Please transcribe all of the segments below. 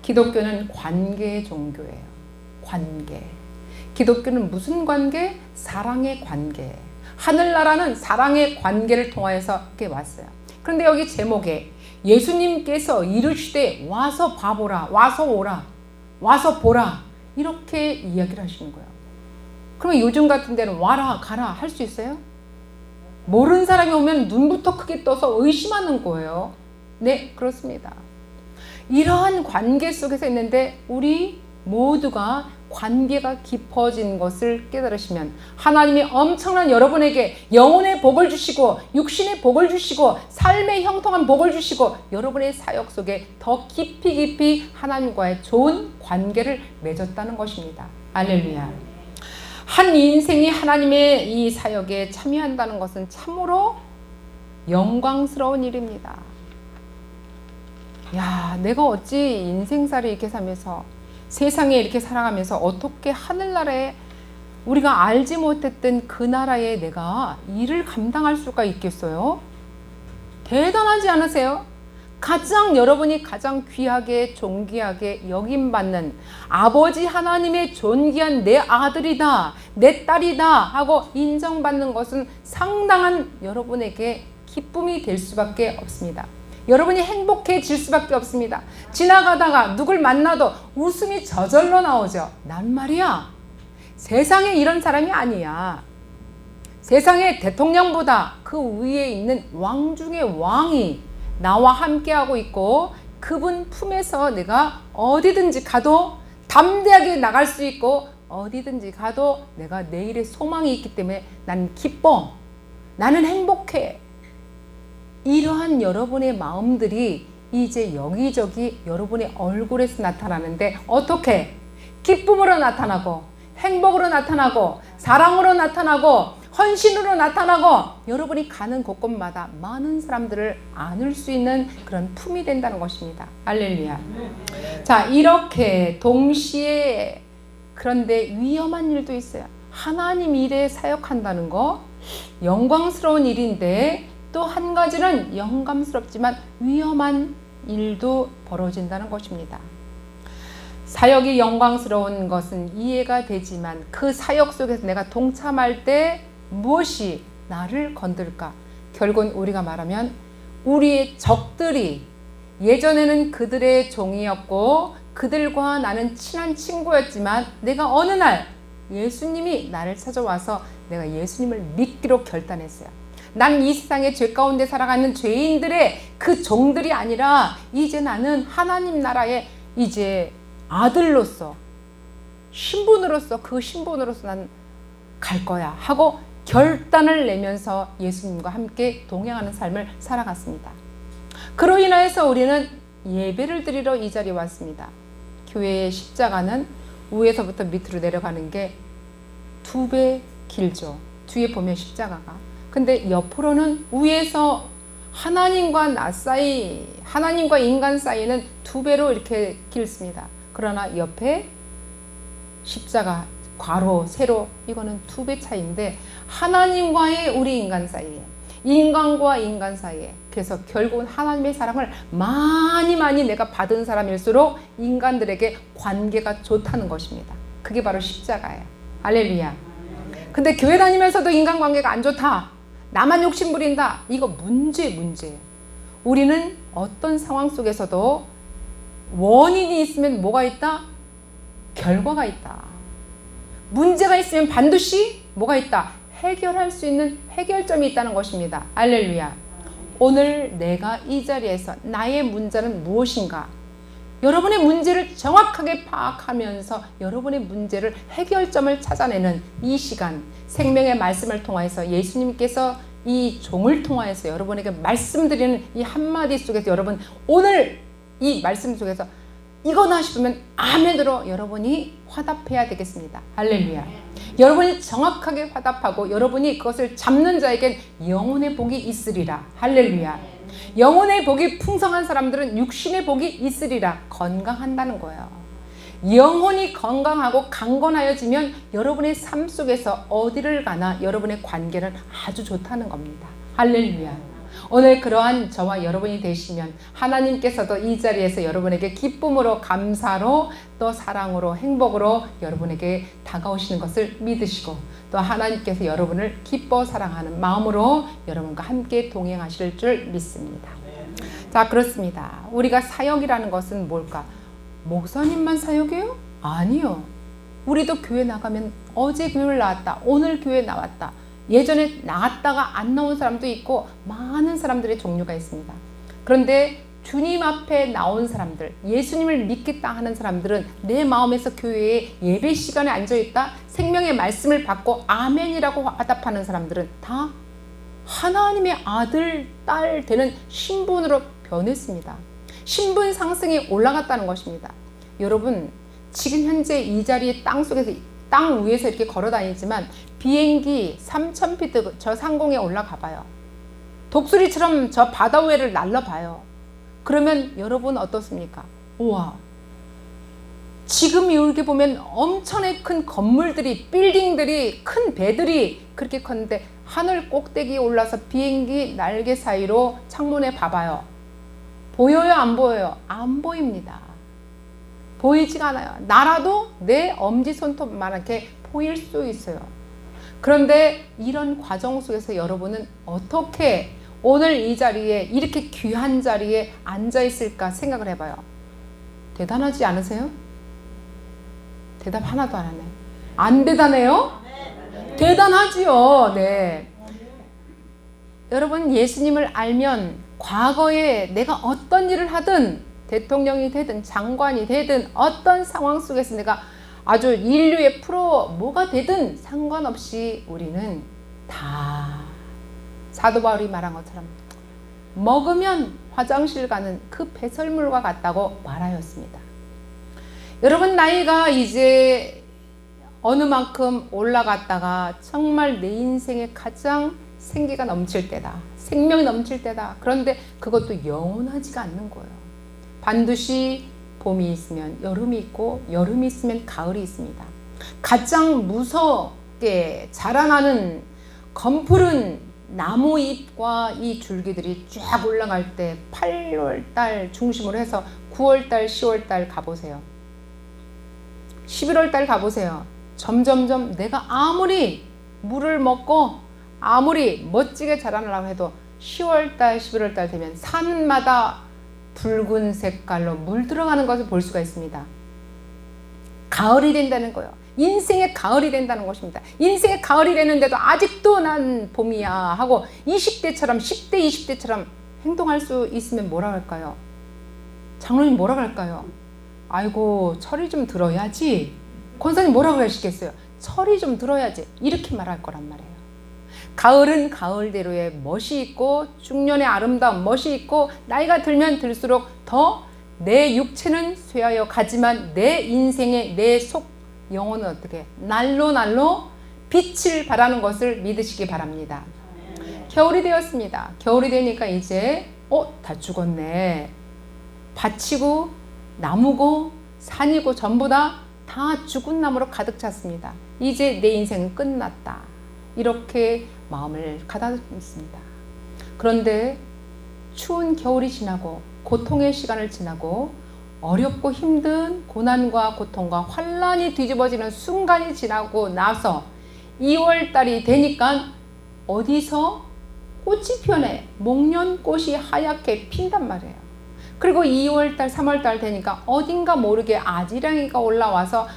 기독교는 관계의 종교예요. 관계. 기독교는 무슨 관계? 사랑의 관계. 하늘나라는 사랑의 관계를 통하여서 이렇게 왔어요. 그런데 여기 제목에 예수님께서 이르시되 와서 봐보라, 와서 오라, 와서 보라, 이렇게 이야기를 하시는 거예요. 그러면 요즘 같은 데는 와라 가라 할 수 있어요? 모르는 사람이 오면 눈부터 크게 떠서 의심하는 거예요. 네, 그렇습니다. 이러한 관계 속에서 있는데 우리 모두가 관계가 깊어진 것을 깨달으시면 하나님이 엄청난 여러분에게 영혼의 복을 주시고 육신의 복을 주시고 삶의 형통한 복을 주시고 여러분의 사역 속에 더 깊이 하나님과의 좋은 관계를 맺었다는 것입니다. 할렐루야. 한 인생이 하나님의 이 사역에 참여한다는 것은 참으로 영광스러운 일입니다. 야, 내가 어찌 인생살이 이렇게 살면서 세상에 이렇게 살아가면서 어떻게 하늘나라에 우리가 알지 못했던 그 나라에 내가 일을 감당할 수가 있겠어요? 대단하지 않으세요? 여러분이 가장 귀하게 존귀하게 여김받는 아버지 하나님의 존귀한 내 아들이다, 내 딸이다 하고 인정받는 것은 상당한 여러분에게 기쁨이 될 수밖에 없습니다. 여러분이 행복해질 수밖에 없습니다. 지나가다가 누굴 만나도 웃음이 저절로 나오죠. 난 말이야, 세상에 이런 사람이 아니야. 세상에 대통령보다 그 위에 있는 왕 중에 왕이 나와 함께하고 있고 그분 품에서 내가 어디든지 가도 담대하게 나갈 수 있고 어디든지 가도 내가 내일의 소망이 있기 때문에 나는 기뻐, 나는 행복해. 이러한 여러분의 마음들이 이제 여기저기 여러분의 얼굴에서 나타나는데 어떻게? 기쁨으로 나타나고 행복으로 나타나고 사랑으로 나타나고 헌신으로 나타나고 여러분이 가는 곳곳마다 많은 사람들을 안을 수 있는 그런 품이 된다는 것입니다. 할렐루야. 자, 이렇게 동시에 그런데 위험한 일도 있어요. 하나님 일에 사역한다는 거 영광스러운 일인데 또 한 가지는 영감스럽지만 위험한 일도 벌어진다는 것입니다. 사역이 영광스러운 것은 이해가 되지만 그 사역 속에서 내가 동참할 때 무엇이 나를 건들까? 결국은 우리가 말하면 우리의 적들이 예전에는 그들의 종이었고 그들과 나는 친한 친구였지만 내가 어느 날 예수님이 나를 찾아와서 내가 예수님을 믿기로 결단했어요. 난 이 세상의 죄 가운데 살아가는 죄인들의 그 종들이 아니라 이제 나는 하나님 나라의 이제 아들로서 신분으로서 그 신분으로서 난 갈 거야 하고 결단을 내면서 예수님과 함께 동행하는 삶을 살아갔습니다. 그로 인하여서 우리는 예배를 드리러 이 자리에 왔습니다. 교회의 십자가는 위에서부터 밑으로 내려가는 게 2배 길죠. 뒤에 보면 십자가가. 근데 옆으로는 위에서 하나님과 나 사이, 하나님과 인간 사이는 2배로 이렇게 길습니다. 그러나 옆에 십자가 괄호, 세로 이거는 2배 차이인데 하나님과의 우리 인간 사이에, 인간과 인간 사이에, 그래서 결국은 하나님의 사랑을 많이 내가 받은 사람일수록 인간들에게 관계가 좋다는 것입니다. 그게 바로 십자가예요. 할렐루야. 근데 교회 다니면서도 인간관계가 안 좋다, 나만 욕심 부린다, 이거 문제예요. 우리는 어떤 상황 속에서도 원인이 있으면 뭐가 있다? 결과가 있다. 문제가 있으면 반드시 뭐가 있다? 해결할 수 있는 해결점이 있다는 것입니다. 할렐루야. 오늘 내가 이 자리에서 나의 문제는 무엇인가? 여러분의 문제를 정확하게 파악하면서 여러분의 문제를 해결점을 찾아내는 이 시간, 생명의 말씀을 통하여서 예수님께서 이 종을 통하여서 여러분에게 말씀드리는 이 한마디 속에서 여러분 오늘 이 말씀 속에서 이거나 싶으면 아멘으로 여러분이 화답해야 되겠습니다. 할렐루야. 여러분이 정확하게 화답하고 여러분이 그것을 잡는 자에겐 영혼의 복이 있으리라. 할렐루야. 영혼의 복이 풍성한 사람들은 육신의 복이 있으리라. 건강한다는 거예요. 영혼이 건강하고 강건하여지면 여러분의 삶 속에서 어디를 가나 여러분의 관계는 아주 좋다는 겁니다. 할렐루야. 오늘 그러한 저와 여러분이 되시면 하나님께서도 이 자리에서 여러분에게 기쁨으로, 감사로, 또 사랑으로, 행복으로 여러분에게 다가오시는 것을 믿으시고, 또 하나님께서 여러분을 기뻐 사랑하는 마음으로 여러분과 함께 동행하실 줄 믿습니다. 자, 그렇습니다. 우리가 사역이라는 것은 뭘까? 목사님만 사역이에요? 아니요. 우리도 교회 나가면 어제 교회를 나왔다, 오늘 교회 나왔다, 예전에 나갔다가 안 나온 사람도 있고 많은 사람들의 종류가 있습니다. 그런데 주님 앞에 나온 사람들, 예수님을 믿겠다 하는 사람들은 내 마음에서 교회에 예배 시간에 앉아있다, 생명의 말씀을 받고 아멘이라고 화답하는 사람들은 다 하나님의 아들, 딸 되는 신분으로 변했습니다. 신분 상승이 올라갔다는 것입니다. 여러분, 지금 현재 이 자리에 땅 위에서 이렇게 걸어 다니지만 비행기 3000피트 저 상공에 올라가 봐요. 독수리처럼 저 바다 위를 날라봐요. 그러면 여러분 어떻습니까? 우와, 지금 이렇게 보면 엄청나게 큰 건물들이, 빌딩들이, 큰 배들이 그렇게 컸는데 하늘 꼭대기에 올라서 비행기 날개 사이로 창문에 봐봐요. 보여요, 안 보여요? 안 보입니다. 보이지가 않아요. 나라도 내 엄지손톱만하게 보일 수 있어요. 그런데 이런 과정 속에서 여러분은 어떻게 오늘 이 자리에, 이렇게 귀한 자리에 앉아 있을까 생각을 해봐요. 대단하지 않으세요? 대답 하나도 안 하네. 안 대단해요? 대단하지요. 네. 여러분, 예수님을 알면 과거에 내가 어떤 일을 하든, 대통령이 되든 장관이 되든 어떤 상황 속에서 내가 아주 인류의 프로 뭐가 되든 상관없이 우리는 다 사도 바울이 말한 것처럼 먹으면 화장실 가는 그 배설물과 같다고 말하였습니다. 여러분, 나이가 이제 어느 만큼 올라갔다가 정말 내 인생에 가장 생기가 넘칠 때다, 생명이 넘칠 때다. 그런데 그것도 영원하지가 않는 거예요. 반드시 봄이 있으면 여름이 있고, 여름이 있으면 가을이 있습니다. 가장 무섭게 자라나는 검푸른 나무잎과 이 줄기들이 쫙 올라갈 때 8월달 중심으로 해서 9월달, 10월달 가보세요. 11월달 가보세요. 점점점 내가 아무리 물을 먹고 아무리 멋지게 자라나려고 해도 10월달, 11월달 되면 산마다 붉은 색깔로 물 들어가는 것을 볼 수가 있습니다. 가을이 된다는 거예요. 인생의 가을이 된다는 것입니다. 인생의 가을이 되는데도 아직도 난 봄이야 하고 20대처럼 10대 20대처럼 행동할 수 있으면 뭐라 할까요? 장로님 뭐라 할까요? 아이고, 철이 좀 들어야지. 권사님 뭐라고 하시겠어요? 철이 좀 들어야지. 이렇게 말할 거란 말이에요. 가을은 가을대로의 멋이 있고, 중년의 아름다운 멋이 있고, 나이가 들면 들수록 더 내 육체는 쇠하여 가지만 내 인생의 내 속 영혼은 어떻게 날로 빛을 발하는 것을 믿으시기 바랍니다. 겨울이 되었습니다. 겨울이 되니까 이제 다 죽었네. 밭이고 나무고 산이고 전부 다 죽은 나무로 가득 찼습니다. 이제 내 인생은 끝났다. 이렇게 마음을 가다듬습니다. 그런데 추운 겨울이 지나고 고통의 시간을 지나고 어렵고 힘든 고난과 고통과 환란이 뒤집어지는 순간이 지나고 나서 2월달이 되니까 어디서 꽃이 피어나요. 목련꽃이 하얗게 핀단 말이에요. 그리고 2월달, 3월달 되니까 어딘가 모르게 아지랑이가 올라와서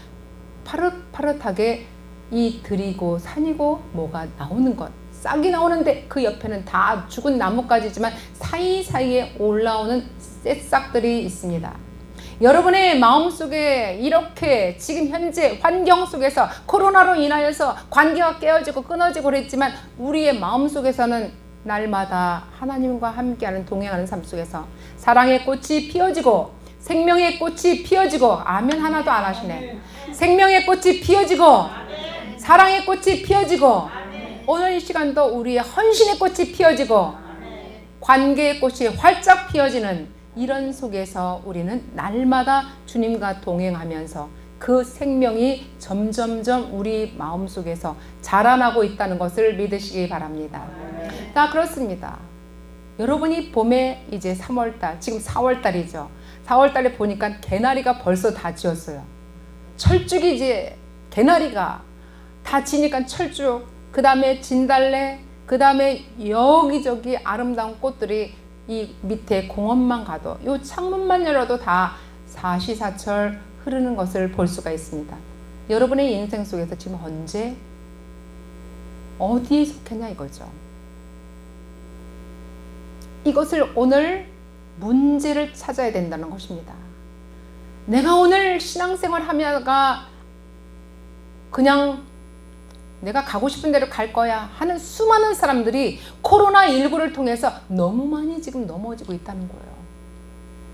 파릇파릇하게 이 들이고 산이고 뭐가 나오는 것, 싹이 나오는데 그 옆에는 다 죽은 나뭇가지지만 사이사이에 올라오는 새싹들이 있습니다. 여러분의 마음속에 이렇게 지금 현재 환경 속에서 코로나로 인하여서 관계가 깨어지고 끊어지고 그랬지만 우리의 마음속에서는 날마다 하나님과 함께하는 동행하는 삶 속에서 사랑의 꽃이 피어지고 생명의 꽃이 피어지고, 아멘 하나도 안 하시네. 생명의 꽃이 피어지고 사랑의 꽃이 피어지고, 오늘 이 시간도 우리의 헌신의 꽃이 피어지고 관계의 꽃이 활짝 피어지는 이런 속에서 우리는 날마다 주님과 동행하면서 그 생명이 점점점 우리 마음속에서 자라나고 있다는 것을 믿으시기 바랍니다. 자, 그렇습니다. 여러분이 봄에 이제 3월달, 지금 4월달이죠. 4월달에 보니까 개나리가 벌써 다 지었어요. 철쭉이 이제 개나리가 다 지니까 철쭉, 그 다음에 진달래, 그 다음에 여기저기 아름다운 꽃들이 이 밑에 공원만 가도, 이 창문만 열어도 다 사시사철 흐르는 것을 볼 수가 있습니다. 여러분의 인생 속에서 지금 언제 어디에 속했냐 이거죠. 이것을 오늘 문제를 찾아야 된다는 것입니다. 내가 오늘 신앙생활 하다가 그냥 내가 가고 싶은 대로 갈 거야 하는 수많은 사람들이 코로나19를 통해서 너무 많이 지금 넘어지고 있다는 거예요.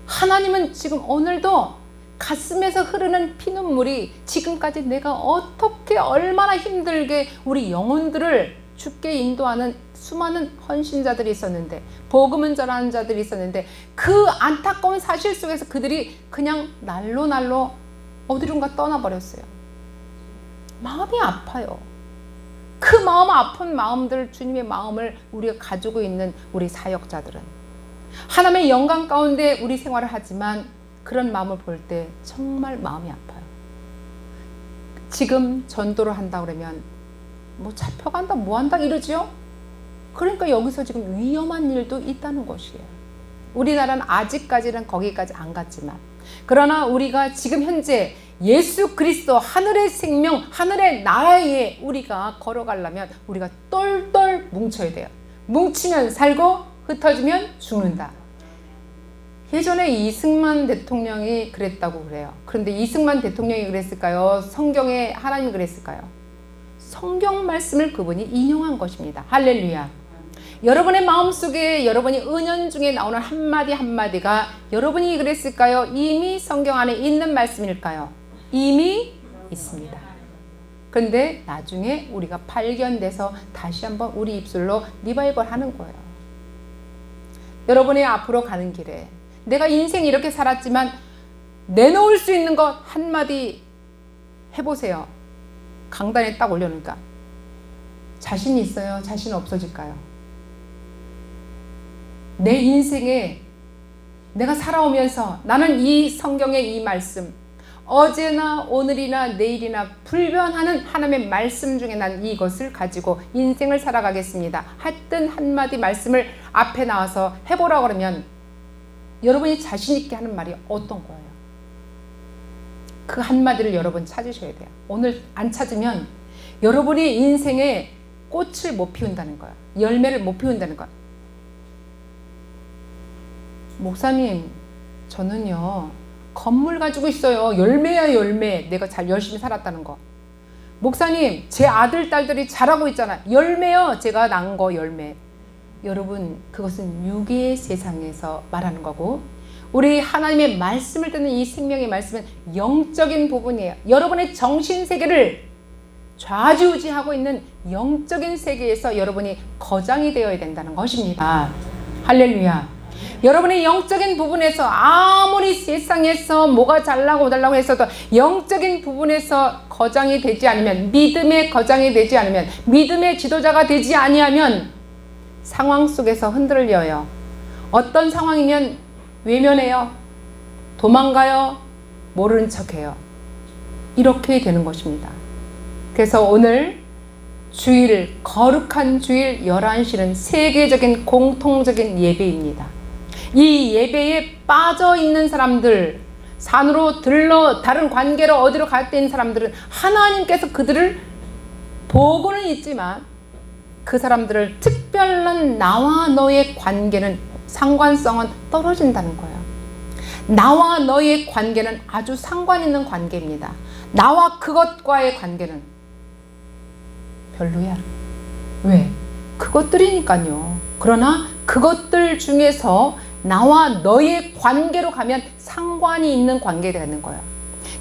하나님은 지금 오늘도 가슴에서 흐르는 피눈물이 지금까지 내가 어떻게 얼마나 힘들게 우리 영혼들을 주께 인도하는 수많은 헌신자들이 있었는데, 복음은 전하는 자들이 있었는데, 그 안타까운 사실 속에서 그들이 그냥 날로 어디론가 떠나버렸어요. 마음이 아파요. 그 마음 아픈 마음들, 주님의 마음을 우리가 가지고 있는 우리 사역자들은 하나님의 영광 가운데 우리 생활을 하지만 그런 마음을 볼 때 정말 마음이 아파요. 지금 전도를 한다 그러면 뭐 잡혀간다 뭐한다 이러지요. 그러니까 여기서 지금 위험한 일도 있다는 것이에요. 우리나라는 아직까지는 거기까지 안 갔지만, 그러나 우리가 지금 현재 예수 그리스도 하늘의 생명, 하늘의 나라에 우리가 걸어가려면 우리가 똘똘 뭉쳐야 돼요. 뭉치면 살고 흩어지면 죽는다. 예전에 이승만 대통령이 그랬다고 그래요. 그런데 이승만 대통령이 그랬을까요? 성경에 하나님이 그랬을까요? 성경 말씀을 그분이 인용한 것입니다. 할렐루야. 여러분의 마음속에, 여러분이 은연중에 나오는 한마디 한마디가 여러분이 그랬을까요? 이미 성경 안에 있는 말씀일까요? 이미 있습니다. 그런데 나중에 우리가 발견돼서 다시 한번 우리 입술로 리바이벌 하는 거예요. 여러분의 앞으로 가는 길에 내가 인생 이렇게 살았지만 내놓을 수 있는 것 한마디 해보세요. 강단에 딱 올려놓으니까 자신 있어요? 자신 없어질까요? 내 인생에 내가 살아오면서 나는 이 성경의 이 말씀, 어제나 오늘이나 내일이나 불변하는 하나님의 말씀 중에 난 이것을 가지고 인생을 살아가겠습니다. 하여튼 한마디 말씀을 앞에 나와서 해보라고 그러면 여러분이 자신 있게 하는 말이 어떤 거예요? 그 한마디를 여러분 찾으셔야 돼요. 오늘 안 찾으면 여러분이 인생에 꽃을 못 피운다는 거야. 열매를 못 피운다는 거야. 목사님, 저는요 건물 가지고 있어요. 열매야 열매. 내가 잘 열심히 살았다는 거. 목사님, 제 아들 딸들이 잘하고 있잖아. 열매요. 제가 낳은 거 열매. 여러분, 그것은 육의 세상에서 말하는 거고, 우리 하나님의 말씀을 듣는 이 생명의 말씀은 영적인 부분이에요. 여러분의 정신세계를 좌지우지하고 있는 영적인 세계에서 여러분이 거장이 되어야 된다는 것입니다. 할렐루야. 여러분의 영적인 부분에서 아무리 세상에서 뭐가 잘나고 못잘나고 했어도 영적인 부분에서 거장이 되지 않으면, 믿음의 거장이 되지 않으면, 믿음의 지도자가 되지 아니하면 상황 속에서 흔들려요. 어떤 상황이면 외면해요. 도망가요. 모르는 척해요. 이렇게 되는 것입니다. 그래서 오늘 주일, 거룩한 주일 11시는 세계적인 공통적인 예배입니다. 이 예배에 빠져 있는 사람들, 산으로 들러 다른 관계로 어디로 갈 때 있는 사람들은 하나님께서 그들을 보고는 있지만 그 사람들을 특별한 나와 너의 관계는, 상관성은 떨어진다는 거예요. 나와 너의 관계는 아주 상관 있는 관계입니다. 나와 그것과의 관계는 별로야. 왜? 그것들이니까요. 그러나 그것들 중에서 나와 너의 관계로 가면 상관이 있는 관계가 되는 거예요.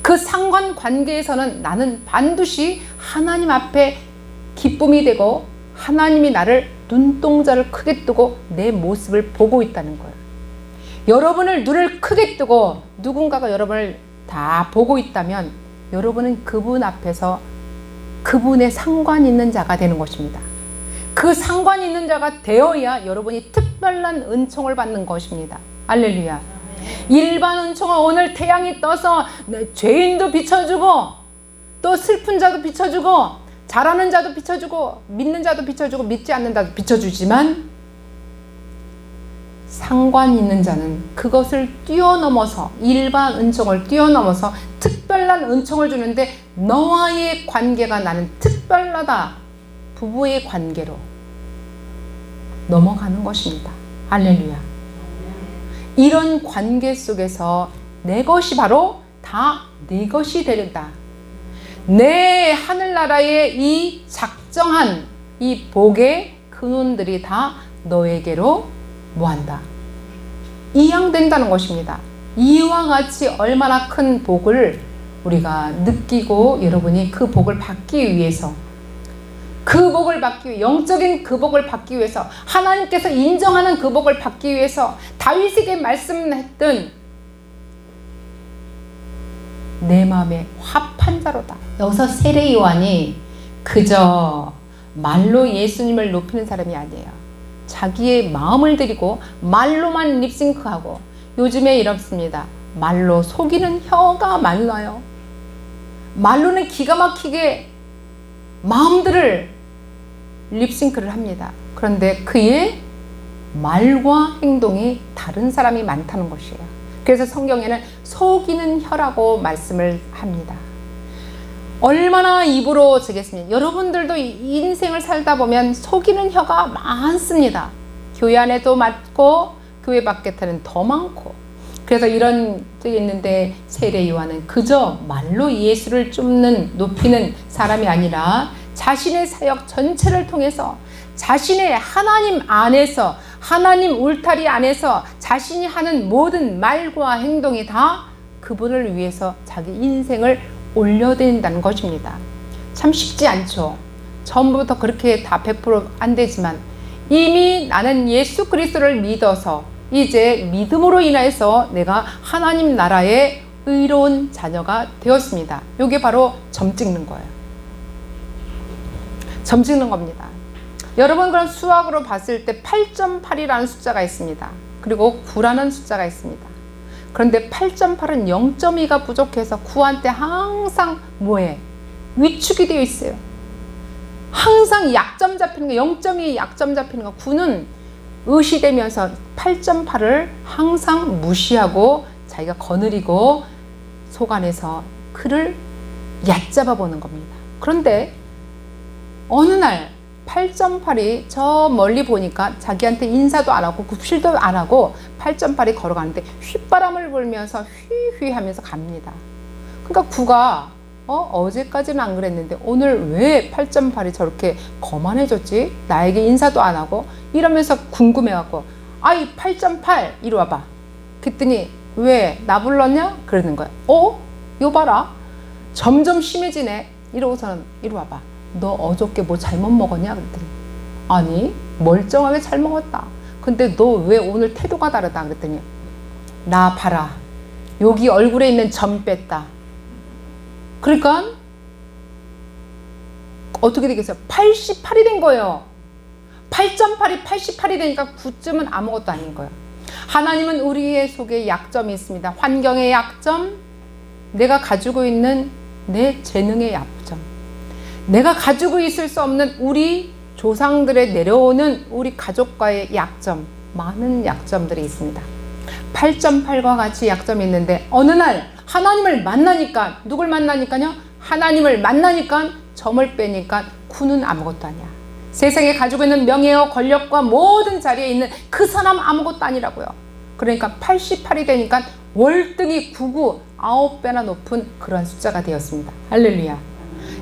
그 상관 관계에서는 나는 반드시 하나님 앞에 기쁨이 되고 하나님이 나를 눈동자를 크게 뜨고 내 모습을 보고 있다는 거예요. 여러분을 눈을 크게 뜨고 누군가가 여러분을 다 보고 있다면 여러분은 그분 앞에서 그분의 상관 있는 자가 되는 것입니다. 그 상관 있는 자가 되어야 여러분이 특별히 특별한 은총을 받는 것입니다. 할렐루야. 일반 은총은 오늘 태양이 떠서 죄인도 비춰주고 또 슬픈 자도 비춰주고 잘하는 자도 비춰주고 믿는 자도 비춰주고 믿지 않는 자도 비춰주지만 상관 있는 자는 그것을 뛰어넘어서 일반 은총을 뛰어넘어서 특별한 은총을 주는데 너와의 관계가 나는 특별하다. 부부의 관계로 넘어가는 것입니다. 할렐루야. 이런 관계 속에서 내 것이 바로 다 내 것이 되리다. 내 하늘나라의 이 작정한 이 복의 근원들이 다 너에게로 뭐한다? 이양된다는 것입니다. 이와 같이 얼마나 큰 복을 우리가 느끼고 여러분이 그 복을 받기 위해서 그 복을 받기 위해 영적인 그 복을 받기 위해서 하나님께서 인정하는 그 복을 받기 위해서 다윗에게 말씀했던 내 마음에 합한 자로다. 여기서 세례 요한이 그저 말로 예수님을 높이는 사람이 아니에요. 자기의 마음을 들이고 말로만 립싱크하고 요즘에 이렇습니다. 말로 속이는 혀가 많아요. 말로는 기가 막히게 마음들을 립싱크를 합니다. 그런데 그의 말과 행동이 다른 사람이 많다는 것이에요. 그래서 성경에는 속이는 혀라고 말씀을 합니다. 얼마나 입으로 지겠습니까? 여러분들도 인생을 살다 보면 속이는 혀가 많습니다. 교회 안에도 많고 교회 밖에는 더 많고. 그래서 이런 적이 있는데 세례 요한은 그저 말로 예수를 줍는 높이는 사람이 아니라 자신의 사역 전체를 통해서 자신의 하나님 안에서 하나님 울타리 안에서 자신이 하는 모든 말과 행동이 다 그분을 위해서 자기 인생을 올려드린다는 것입니다. 참 쉽지 않죠. 처음부터 그렇게 다 100% 안 되지만 이미 나는 예수 그리스도를 믿어서 이제 믿음으로 인해서 내가 하나님 나라의 의로운 자녀가 되었습니다. 이게 바로 점 찍는 거예요. 점 찍는 겁니다. 여러분 그럼 수학으로 봤을 때 8.8이라는 숫자가 있습니다. 그리고 9라는 숫자가 있습니다. 그런데 8.8은 0.2가 부족해서 9한테 항상 뭐해? 위축이 되어 있어요. 항상 약점 잡히는 거, 0.2 약점 잡히는 거, 9는 의시되면서 8.8을 항상 무시하고 자기가 거느리고 속 안에서 그를 얕잡아 보는 겁니다. 그런데 어느 날 8.8이 저 멀리 보니까 자기한테 인사도 안 하고 굽실도 안 하고 8.8이 걸어가는데 휘바람을 불면서 휘휘 하면서 갑니다. 그러니까 9가 어제까지는 안 그랬는데 오늘 왜 8.8이 저렇게 거만해졌지? 나에게 인사도 안 하고 이러면서 궁금해갖고 아이 8.8 이리 와봐. 그랬더니 왜 나 불렀냐? 그러는 거야. 요 봐라. 점점 심해지네. 이러고서는 이리 와봐. 너 어저께 뭐 잘못 먹었냐? 그랬더니 아니 멀쩡하게 잘 먹었다. 근데 너 왜 오늘 태도가 다르다? 그랬더니 나 봐라. 여기 얼굴에 있는 점 뺐다. 그러니까 어떻게 되겠어요? 88이 된 거예요. 8.8이 88이 되니까 9점은 아무것도 아닌 거예요. 하나님은 우리의 속에 약점이 있습니다. 환경의 약점, 내가 가지고 있는 내 재능의 약점, 내가 가지고 있을 수 없는 우리 조상들의 내려오는 우리 가족과의 약점, 많은 약점들이 있습니다. 8.8과 같이 약점이 있는데 어느 날 하나님을 만나니까, 누굴 만나니까요? 하나님을 만나니까 점을 빼니까 9는 아무것도 아니야. 세상에 가지고 있는 명예와 권력과 모든 자리에 있는 그 사람 아무것도 아니라고요. 그러니까 88이 되니까 월등히 99, 9배나 높은 그런 숫자가 되었습니다. 할렐루야.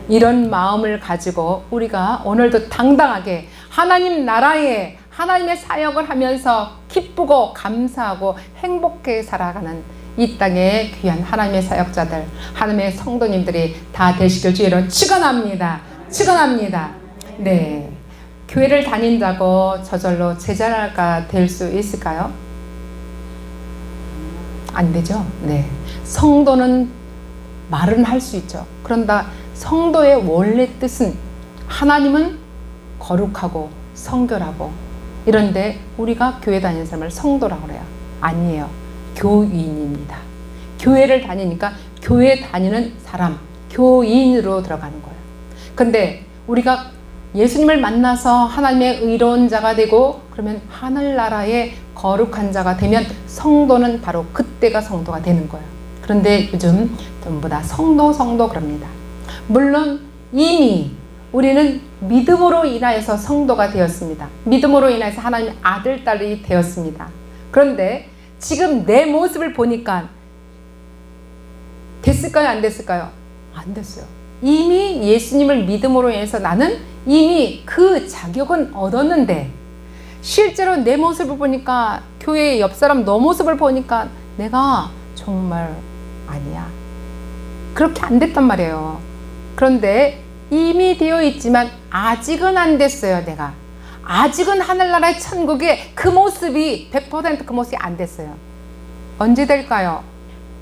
이런 마음을 가지고 우리가 오늘도 당당하게 하나님 나라에 하나님의 사역을 하면서 기쁘고 감사하고 행복하게 살아가는 이 땅의 귀한 하나님의 사역자들, 하나님의 성도님들이 다 되시길 주의로 축원합니다. 축원합니다. 네, 교회를 다닌다고 저절로 제자가 될 수 있을까요? 안 되죠. 네, 성도는 말은 할 수 있죠. 그런다 성도의 원래 뜻은 하나님은 거룩하고 성결하고 이런데 우리가 교회 다니는 사람을 성도라고 그래요. 아니에요. 교인입니다. 교회를 다니니까 교회 다니는 사람, 교인으로 들어가는 거예요. 근데 우리가 예수님을 만나서 하나님의 의로운 자가 되고 그러면 하늘나라의 거룩한 자가 되면 성도는 바로 그때가 성도가 되는 거예요. 그런데 요즘 전부 다 성도 그럽니다. 물론 이미 우리는 믿음으로 인하여서 성도가 되었습니다. 믿음으로 인해서 하나님의 아들, 딸이 되었습니다. 그런데 지금 내 모습을 보니까 됐을까요? 안 됐을까요? 안 됐어요. 이미 예수님을 믿음으로 인해서 나는 이미 그 자격은 얻었는데 실제로 내 모습을 보니까 교회 옆 사람 너 모습을 보니까 내가 정말 아니야. 그렇게 안 됐단 말이에요. 그런데 이미 되어 있지만 아직은 안 됐어요. 내가 아직은 하늘나라의 천국의 그 모습이 100% 그 모습이 안 됐어요. 언제 될까요?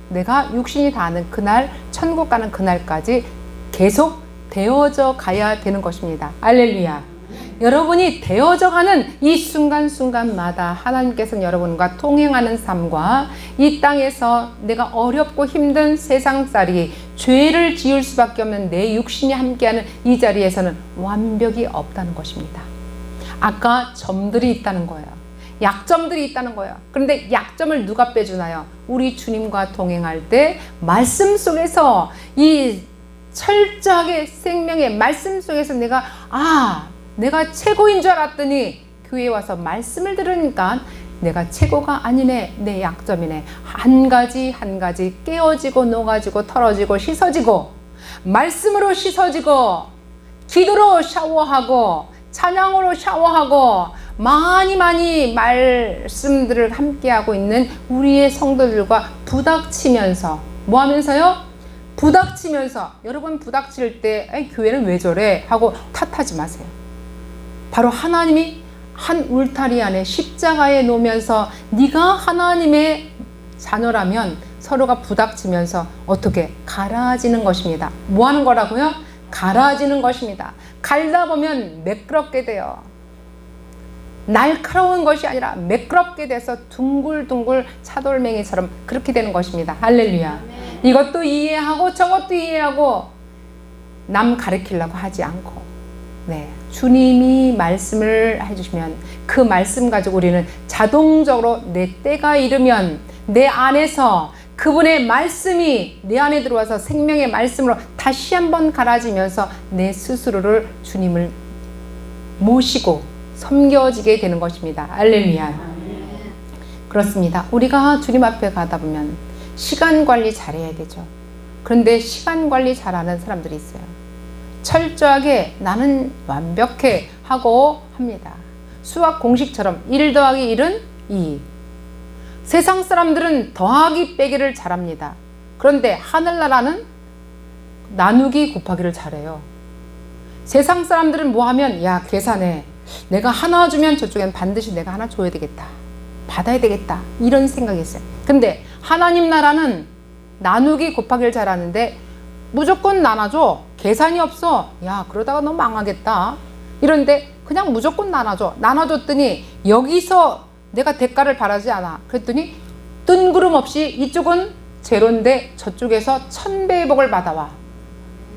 내가 육신이 닿는 그날, 천국 가는 그날까지 계속 되어져 가야 되는 것입니다. 할렐루야. 여러분이 되어져 가는 이 순간순간마다 하나님께서는 여러분과 통행하는 삶과 이 땅에서 내가 어렵고 힘든 세상살이 죄를 지을 수밖에 없는 내 육신이 함께하는 이 자리에서는 완벽이 없다는 것입니다. 아까 점들이 있다는 거예요. 약점들이 있다는 거예요. 그런데 약점을 누가 빼주나요? 우리 주님과 동행할 때 말씀 속에서 이 철저하게 생명의 말씀 속에서 내가 최고인 줄 알았더니 교회에 와서 말씀을 들으니까 내가 최고가 아니네, 내 약점이네. 한 가지 한 가지 깨어지고 녹아지고 털어지고 씻어지고 말씀으로 씻어지고 기도로 샤워하고 찬양으로 샤워하고 많이 말씀들을 함께하고 있는 우리의 성도들과 부닥치면서 뭐 하면서요? 부닥치면서. 여러분 부닥칠 때 교회는 왜 저래? 하고 탓하지 마세요. 바로 하나님이 한 울타리 안에 십자가에 놓으면서 네가 하나님의 자녀라면 서로가 부닥치면서 어떻게 갈아지는 것입니다. 뭐 하는 거라고요? 갈아지는 것입니다. 갈다 보면 매끄럽게 돼요. 날카로운 것이 아니라 매끄럽게 돼서 둥글둥글 차돌맹이처럼 그렇게 되는 것입니다. 할렐루야. 이것도 이해하고 저것도 이해하고 남 가르치려고 하지 않고 주님이 말씀을 해주시면 그 말씀 가지고 우리는 자동적으로 내 때가 이르면 내 안에서 그분의 말씀이 내 안에 들어와서 생명의 말씀으로 다시 한번 갈아지면서 내 스스로를 주님을 모시고 섬겨지게 되는 것입니다. 할렐루야. 그렇습니다. 우리가 주님 앞에 가다 보면 시간 관리 잘해야 되죠. 그런데 시간 관리 잘하는 사람들이 있어요. 철저하게 나는 완벽해 하고 합니다. 수학 공식처럼 1 더하기 1은 2. 세상 사람들은 더하기 빼기를 잘합니다. 그런데 하늘나라는 나누기 곱하기를 잘해요. 세상 사람들은 뭐 하면 계산해. 내가 하나 주면 저쪽엔 반드시 내가 하나 줘야 되겠다. 받아야 되겠다. 이런 생각이 있어요. 근데 하나님 나라는 나누기 곱하기를 잘하는데 무조건 나눠줘. 계산이 없어. 그러다가 너 망하겠다. 이런데 그냥 무조건 나눠줘. 나눠줬더니 여기서 내가 대가를 바라지 않아. 그랬더니 뜬구름없이 이쪽은 제로인데 저쪽에서 1000배의 복을 받아와.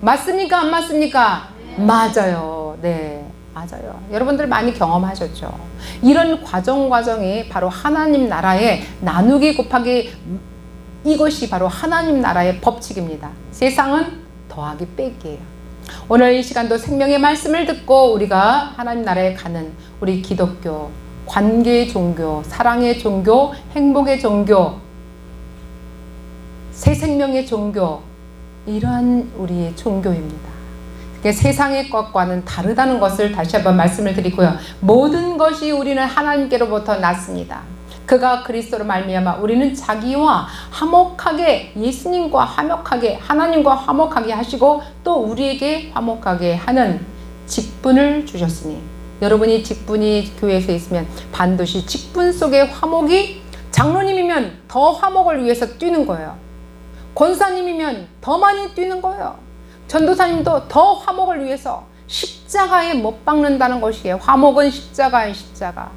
맞습니까? 안 맞습니까? 맞아요. 네, 맞아요. 여러분들 많이 경험하셨죠. 이런 과정이 바로 하나님 나라의 나누기 곱하기, 이것이 바로 하나님 나라의 법칙입니다. 세상은 더하기 빼기예요. 오늘 이 시간도 생명의 말씀을 듣고 우리가 하나님 나라에 가는 우리 기독교, 관계의 종교, 사랑의 종교, 행복의 종교, 새 생명의 종교, 이러한 우리의 종교입니다. 세상의 것과는 다르다는 것을 다시 한번 말씀을 드리고요. 모든 것이 우리는 하나님께로부터 났습니다. 그가 그리스도로 말미암아 우리는 자기와 화목하게, 예수님과 화목하게, 하나님과 화목하게 하시고 또 우리에게 화목하게 하는 직분을 주셨으니, 여러분이 직분이 교회에서 있으면 반드시 직분 속의 화목이, 장로님이면 더 화목을 위해서 뛰는 거예요. 권사님이면 더 많이 뛰는 거예요. 전도사님도 더 화목을 위해서 십자가에 못 박는다는 것이에요. 화목은 십자가의 십자가.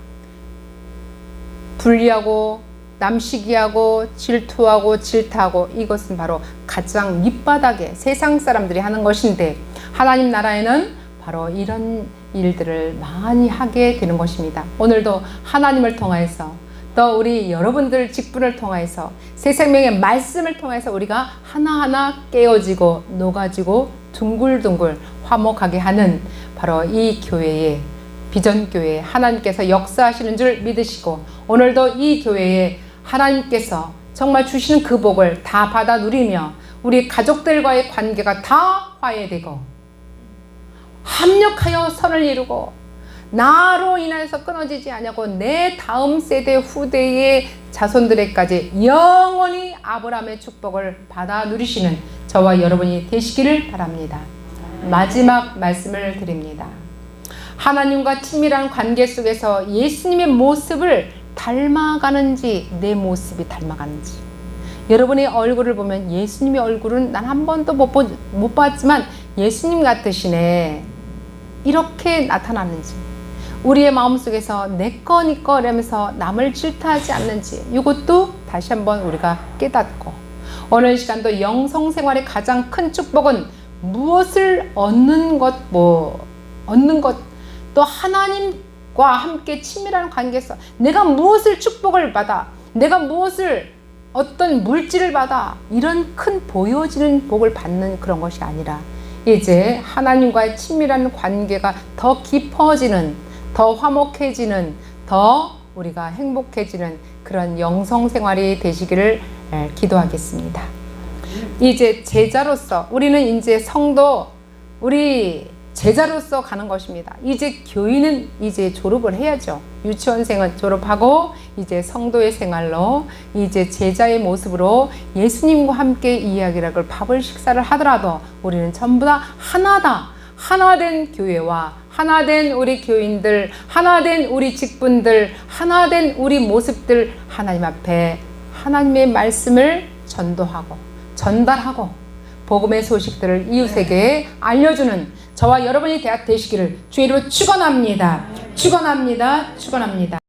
분리하고 남시기하고 질투하고 질타하고, 이것은 바로 가장 밑바닥에 세상 사람들이 하는 것인데, 하나님 나라에는 바로 이런 일들을 많이 하게 되는 것입니다. 오늘도 하나님을 통해서, 또 우리 여러분들 직분을 통해서, 새 생명의 말씀을 통해서 우리가 하나하나 깨어지고 녹아지고 둥글둥글 화목하게 하는 바로 이 교회의, 비전교회에 하나님께서 역사하시는 줄 믿으시고, 오늘도 이 교회에 하나님께서 정말 주시는 그 복을 다 받아 누리며 우리 가족들과의 관계가 다 화해되고 합력하여 선을 이루고 나로 인해서 끊어지지 않냐고 내 다음 세대 후대의 자손들에까지 영원히 아브라함의 축복을 받아 누리시는 저와 여러분이 되시기를 바랍니다. 마지막 말씀을 드립니다. 하나님과 친밀한 관계 속에서 예수님의 모습을 닮아가는지, 내 모습이 닮아가는지. 여러분의 얼굴을 보면 예수님의 얼굴은 난 한 번도 못 봤지만 예수님 같으시네, 이렇게 나타나는지, 우리의 마음속에서 내 거 니 거 이러면서 남을 질타하지 않는지, 이것도 다시 한번 우리가 깨닫고, 오늘 시간도 영성생활의 가장 큰 축복은 무엇을 얻는 것, 또 하나님과 함께 친밀한 관계에서 내가 무엇을 축복을 받아, 내가 무엇을 어떤 물질을 받아, 이런 큰 보여지는 복을 받는 그런 것이 아니라, 이제 하나님과의 친밀한 관계가 더 깊어지는, 더 화목해지는, 더 우리가 행복해지는 그런 영성생활이 되시기를 기도하겠습니다. 이제 제자로서, 우리는 이제 성도, 우리 제자로서 가는 것입니다. 이제 교인은 이제 졸업을 해야죠. 유치원생은 졸업하고 이제 성도의 생활로, 이제 제자의 모습으로 예수님과 함께 이야기를, 밥을 식사를 하더라도 우리는 전부 다 하나다. 하나된 교회와 하나된 우리 교인들, 하나된 우리 직분들, 하나된 우리 모습들, 하나님 앞에 하나님의 말씀을 전도하고 전달하고 복음의 소식들을 이웃에게 알려주는 저와 여러분이 되시기를 주의 이름으로 축원합니다. 축원합니다. 축원합니다.